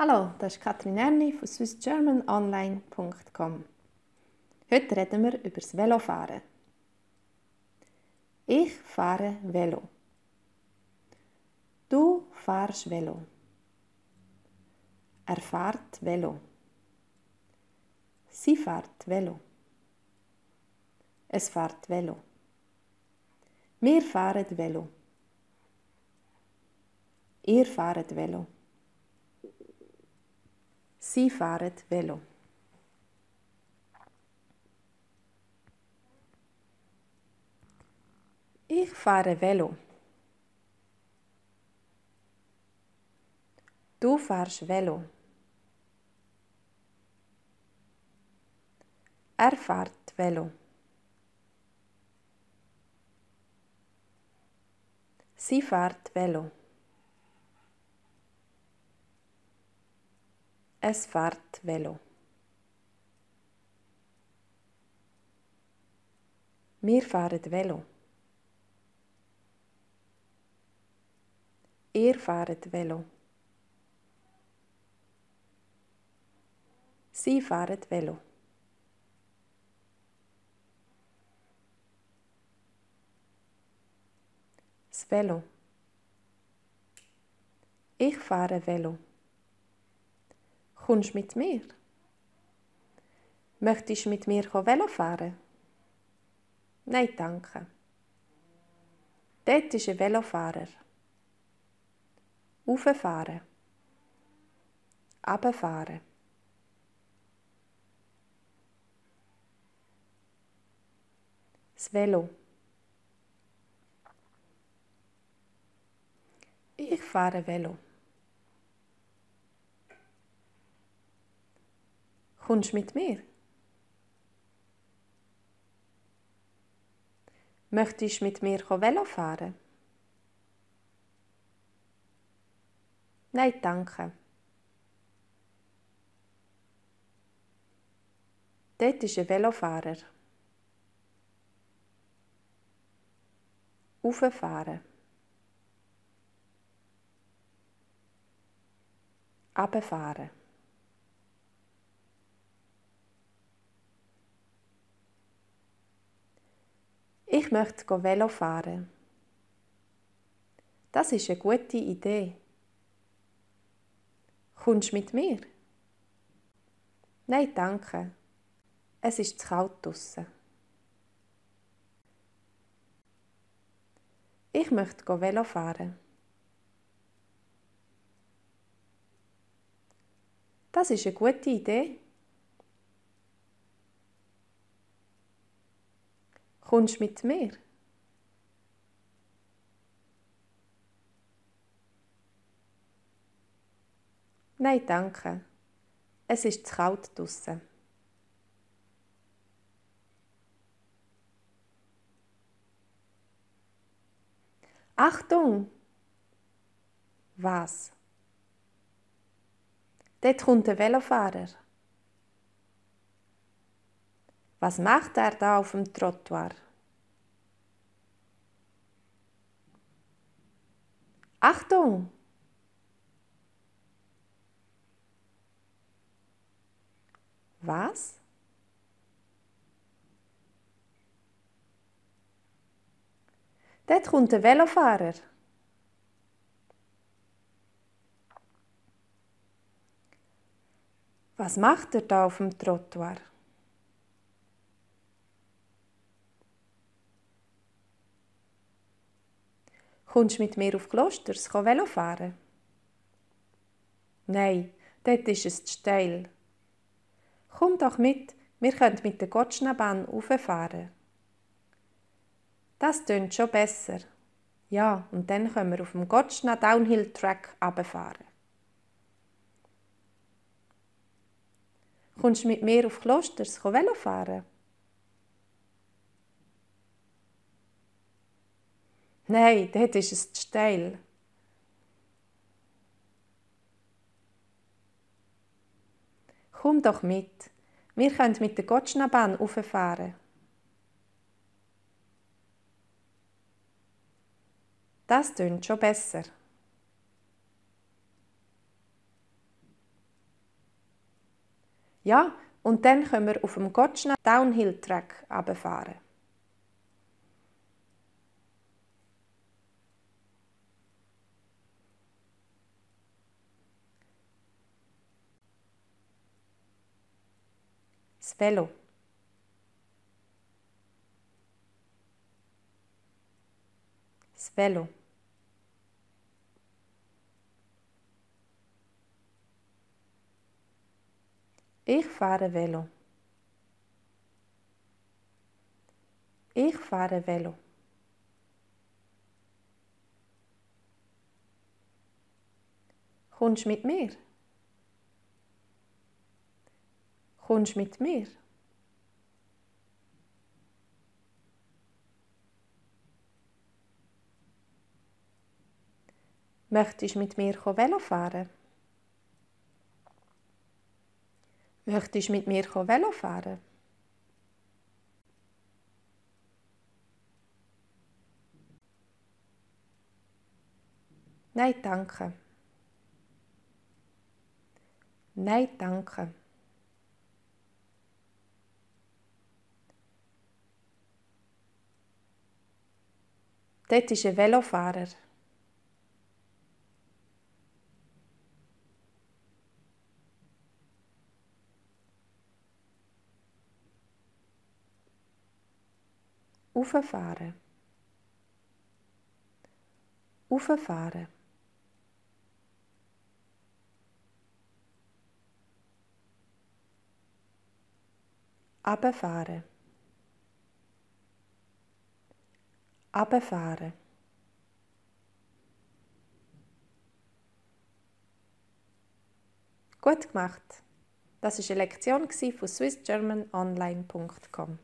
Hallo, das ist Katrin Erni von swissgermanonline.com. Heute reden wir über das Velofahren. Ich fahre Velo. Du fahrst Velo. Er fährt Velo. Sie fährt Velo. Es fährt Velo. Wir fahren Velo. Ihr fahrt Velo. Sie fahren Velo. Ich fahre Velo. Du fährst Velo. Er fährt Velo. Sie fährt Velo. Es fährt Velo. Wir fahren Velo. Ihr fahrt Velo. Sie fahren Velo. Das Velo. Ich fahre Velo. Kommst mit mir? Möchtest du mit mir Velo fahren? Nein, danke. Dort ist ein Velofahrer. Rauffahren. Runterfahren. Das Velo. Ich fahre Velo. Kommst du mit mir? Möchtest du mit mir Velo fahren? Nein, danke. Dort ist ein Velofahrer. Rauffahren. Runterfahren. Ich möchte Velo fahren. Das ist eine gute Idee. Kommst du mit mir? Nein, danke. Es ist zu kalt draussen. Ich möchte Velo fahren. Das ist eine gute Idee. Kommst du mit mir? Nein, danke. Es ist zu kalt draussen. Achtung! Was? Dort kommt ein Velofahrer. Was macht er da auf dem Trottoir? Achtung! Was? Dort kommt ein Velofahrer. Was macht er da auf dem Trottoir? Kommst du mit mir auf Klosters Velo fahren? Nein, dort ist es zu steil. Komm doch mit, wir können mit der Gottschneebahn rauffahren. Das tönt schon besser. Ja, und dann können wir auf dem Gottschna Downhill Track runterfahren. Kommst du mit mir auf Klosters Velo fahren? Nein, dort ist es zu steil. Komm doch mit, wir können mit der Gottschnabahn rauffahren. Das tönt schon besser. Ja, und dann können wir auf dem Gotschna Downhill Track runterfahren. Das Velo. Das Velo. Ich fahre Velo. Ich fahre Velo. Kommst mit mir? Kommst mit mir? Möchtest mit mir Velo fahren? Möchtest mit mir Velo fahren? Nein, danke. Nein, danke. Dort ist ein Velofahrer. Rauffahren. Rauffahren. Runterfahren. Runterfahren. Gut gemacht. Das war eine Lektion von swissgermanonline.com.